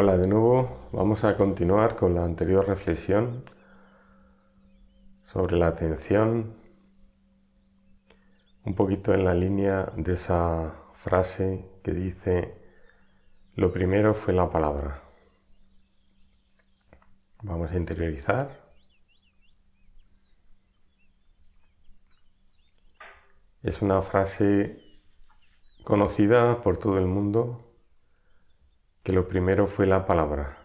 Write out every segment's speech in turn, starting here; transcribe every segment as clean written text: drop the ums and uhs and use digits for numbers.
Hola de nuevo, vamos a continuar con la anterior reflexión sobre la atención, un poquito en la línea de esa frase que dice, lo primero fue la palabra. Vamos a interiorizar. Es una frase conocida por todo el mundo, que lo primero fue la palabra.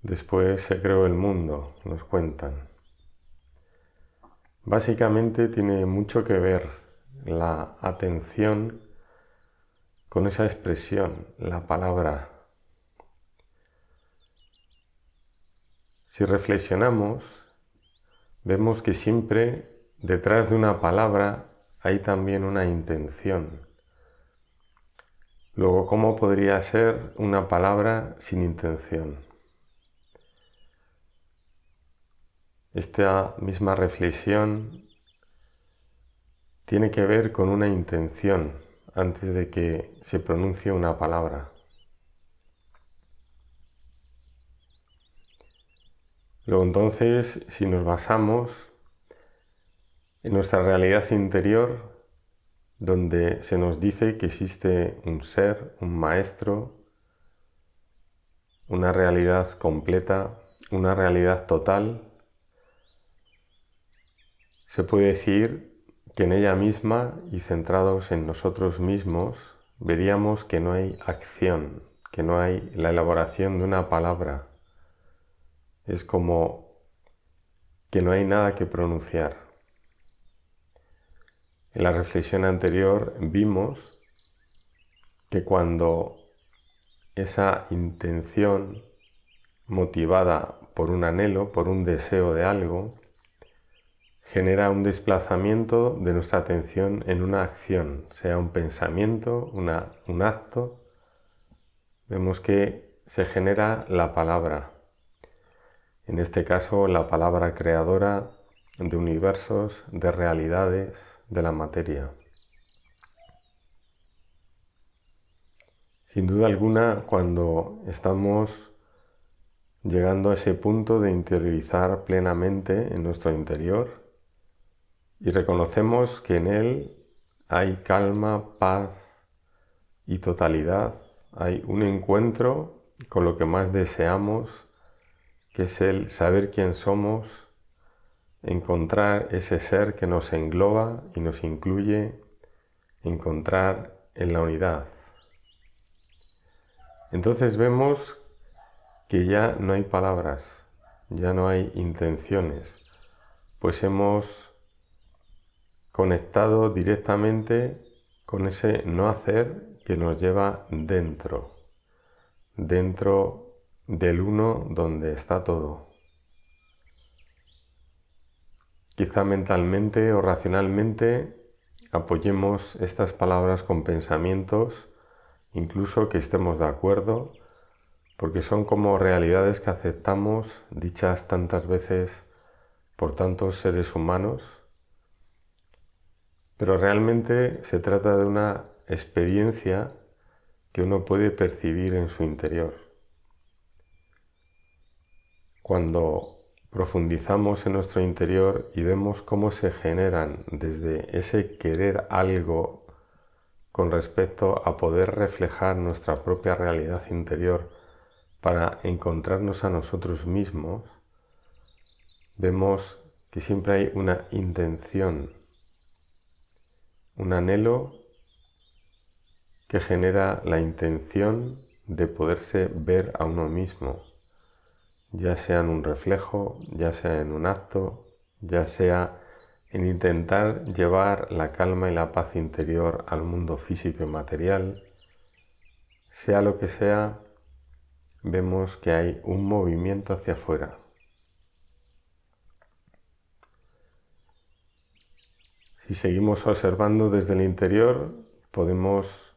Después se creó el mundo, nos cuentan. Básicamente tiene mucho que ver la atención con esa expresión, la palabra. Si reflexionamos, vemos que siempre detrás de una palabra hay también una intención. Luego, ¿cómo podría ser una palabra sin intención? Esta misma reflexión tiene que ver con una intención antes de que se pronuncie una palabra. Luego entonces, si nos basamos en nuestra realidad interior, donde se nos dice que existe un ser, un maestro, una realidad completa, una realidad total, se puede decir que en ella misma y centrados en nosotros mismos, veríamos que no hay acción, que no hay la elaboración de una palabra. Es como que no hay nada que pronunciar. En la reflexión anterior vimos que cuando esa intención motivada por un anhelo, por un deseo de algo, genera un desplazamiento de nuestra atención en una acción, sea un pensamiento, un acto, vemos que se genera la palabra. En este caso, la palabra creadora de universos, de realidades, de la materia. Sin duda alguna, cuando estamos llegando a ese punto de interiorizar plenamente en nuestro interior y reconocemos que en él hay calma, paz y totalidad, hay un encuentro con lo que más deseamos, que es el saber quién somos, encontrar ese ser que nos engloba y nos incluye, encontrar en la unidad. Entonces vemos que ya no hay palabras, ya no hay intenciones, pues hemos conectado directamente con ese no hacer que nos lleva dentro del uno donde está todo. Quizá mentalmente o racionalmente apoyemos estas palabras con pensamientos, incluso que estemos de acuerdo, porque son como realidades que aceptamos, dichas tantas veces por tantos seres humanos, pero realmente se trata de una experiencia que uno puede percibir en su interior. Cuando profundizamos en nuestro interior y vemos cómo se generan desde ese querer algo con respecto a poder reflejar nuestra propia realidad interior para encontrarnos a nosotros mismos, vemos que siempre hay una intención, un anhelo que genera la intención de poderse ver a uno mismo, ya sea en un reflejo, ya sea en un acto, ya sea en intentar llevar la calma y la paz interior al mundo físico y material. Sea lo que sea, vemos que hay un movimiento hacia afuera. Si seguimos observando desde el interior, podemos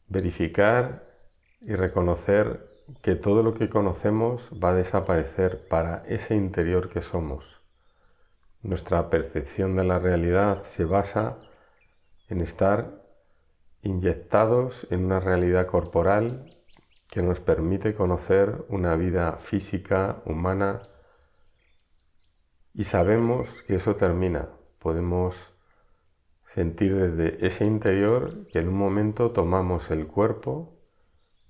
verificar y reconocer que todo lo que conocemos va a desaparecer para ese interior que somos. Nuestra percepción de la realidad se basa en estar inyectados en una realidad corporal que nos permite conocer una vida física, humana, y sabemos que eso termina. Podemos sentir desde ese interior que en un momento tomamos el cuerpo,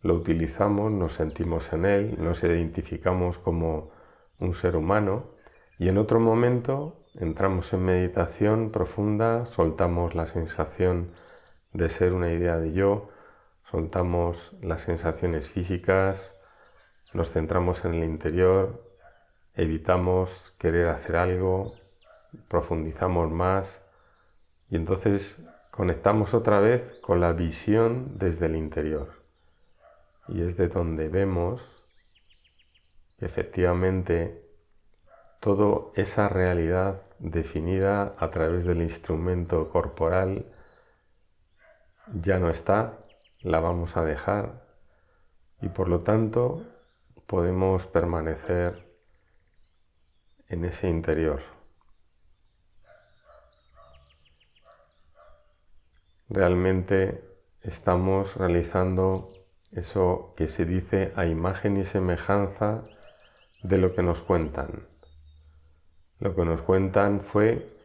lo utilizamos, nos sentimos en él, nos identificamos como un ser humano, y en otro momento entramos en meditación profunda, soltamos la sensación de ser una idea de yo, soltamos las sensaciones físicas, nos centramos en el interior, evitamos querer hacer algo, profundizamos más y entonces conectamos otra vez con la visión desde el interior. Y es de donde vemos que efectivamente toda esa realidad definida a través del instrumento corporal ya no está, la vamos a dejar y por lo tanto podemos permanecer en ese interior. Realmente estamos realizando eso que se dice a imagen y semejanza de lo que nos cuentan. Lo que nos cuentan fue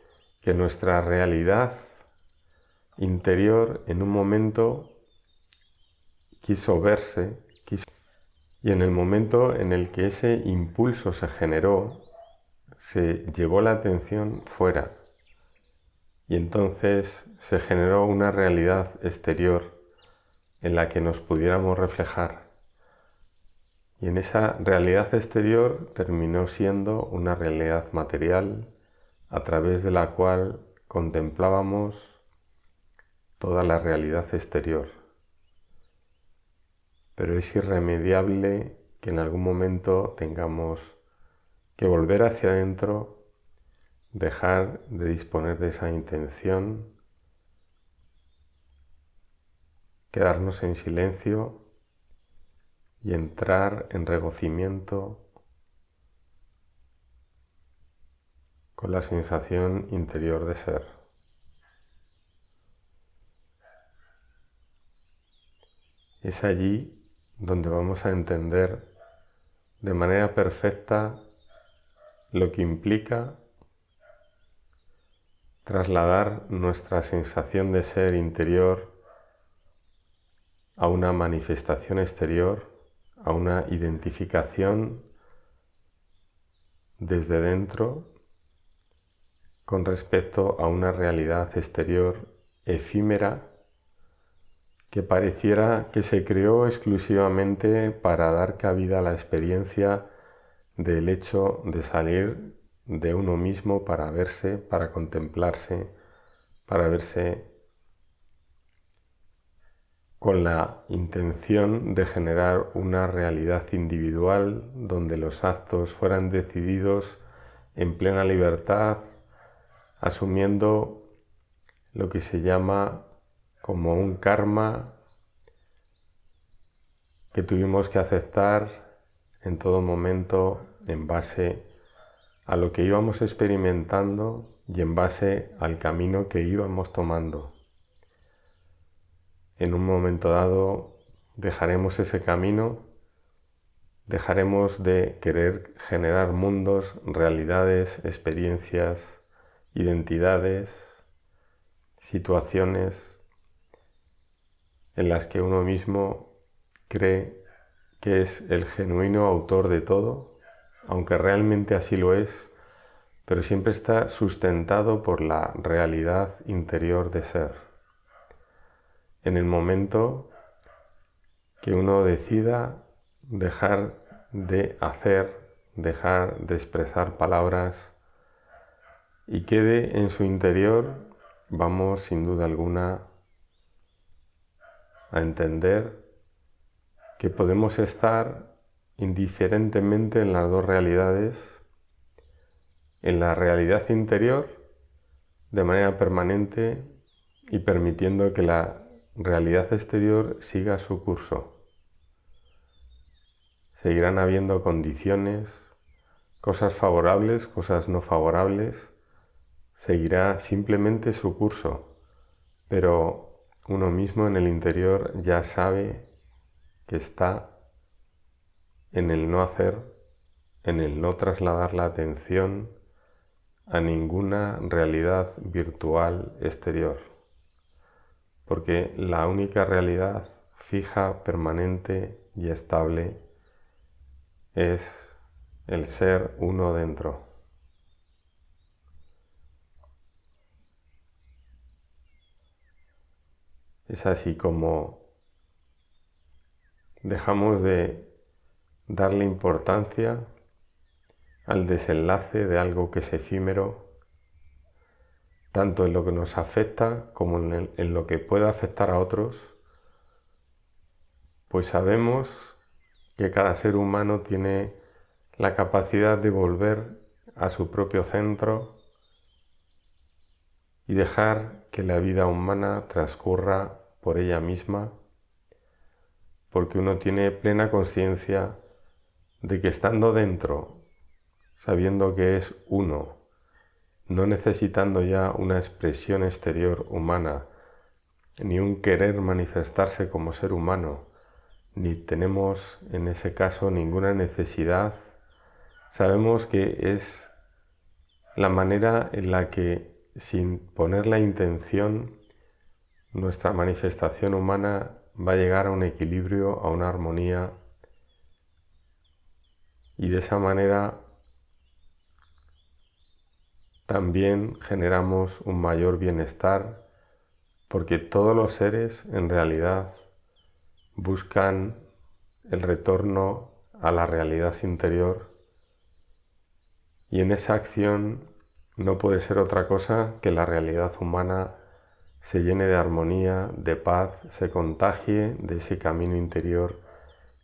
que nuestra realidad interior en un momento quiso verse, y en el momento en el que ese impulso se generó, se llevó la atención fuera y entonces se generó una realidad exterior en la que nos pudiéramos reflejar. Y en esa realidad exterior terminó siendo una realidad material a través de la cual contemplábamos toda la realidad exterior. Pero es irremediable que en algún momento tengamos que volver hacia adentro, dejar de disponer de esa intención, quedarnos en silencio y entrar en regocimiento con la sensación interior de ser. Es allí donde vamos a entender de manera perfecta lo que implica trasladar nuestra sensación de ser interior a una manifestación exterior, a una identificación desde dentro con respecto a una realidad exterior efímera que pareciera que se creó exclusivamente para dar cabida a la experiencia del hecho de salir de uno mismo para verse, para contemplarse, para verse con la intención de generar una realidad individual donde los actos fueran decididos en plena libertad, asumiendo lo que se llama como un karma que tuvimos que aceptar en todo momento en base a lo que íbamos experimentando y en base al camino que íbamos tomando. En un momento dado dejaremos ese camino, dejaremos de querer generar mundos, realidades, experiencias, identidades, situaciones en las que uno mismo cree que es el genuino autor de todo, aunque realmente así lo es, pero siempre está sustentado por la realidad interior de ser. En el momento que uno decida dejar de hacer, dejar de expresar palabras y quede en su interior, vamos sin duda alguna a entender que podemos estar indiferentemente en las dos realidades, en la realidad interior de manera permanente y permitiendo que la realidad exterior siga su curso. Seguirán habiendo condiciones, cosas favorables, cosas no favorables, seguirá simplemente su curso, pero uno mismo en el interior ya sabe que está en el no hacer, en el no trasladar la atención a ninguna realidad virtual exterior, porque la única realidad fija, permanente y estable es el ser uno dentro. Es así como dejamos de darle importancia al desenlace de algo que es efímero, tanto en lo que nos afecta como en lo que pueda afectar a otros, pues sabemos que cada ser humano tiene la capacidad de volver a su propio centro y dejar que la vida humana transcurra por ella misma, porque uno tiene plena conciencia de que estando dentro, sabiendo que es uno, no necesitando ya una expresión exterior humana, ni un querer manifestarse como ser humano, ni tenemos en ese caso ninguna necesidad, sabemos que es la manera en la que, sin poner la intención, nuestra manifestación humana va a llegar a un equilibrio, a una armonía, y de esa manera también generamos un mayor bienestar, porque todos los seres en realidad buscan el retorno a la realidad interior, y en esa acción no puede ser otra cosa que la realidad humana se llene de armonía, de paz, se contagie de ese camino interior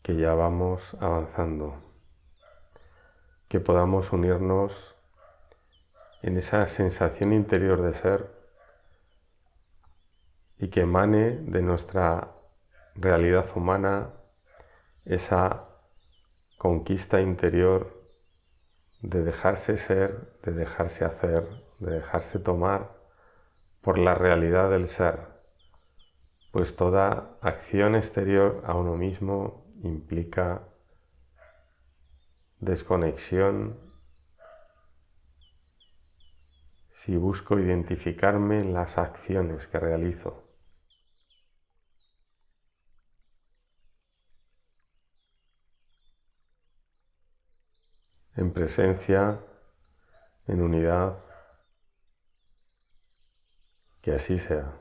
que ya vamos avanzando, que podamos unirnos en esa sensación interior de ser y que emane de nuestra realidad humana esa conquista interior de dejarse ser, de dejarse hacer, de dejarse tomar por la realidad del ser, pues toda acción exterior a uno mismo implica desconexión si busco identificarme en las acciones que realizo. En presencia, en unidad, que así sea.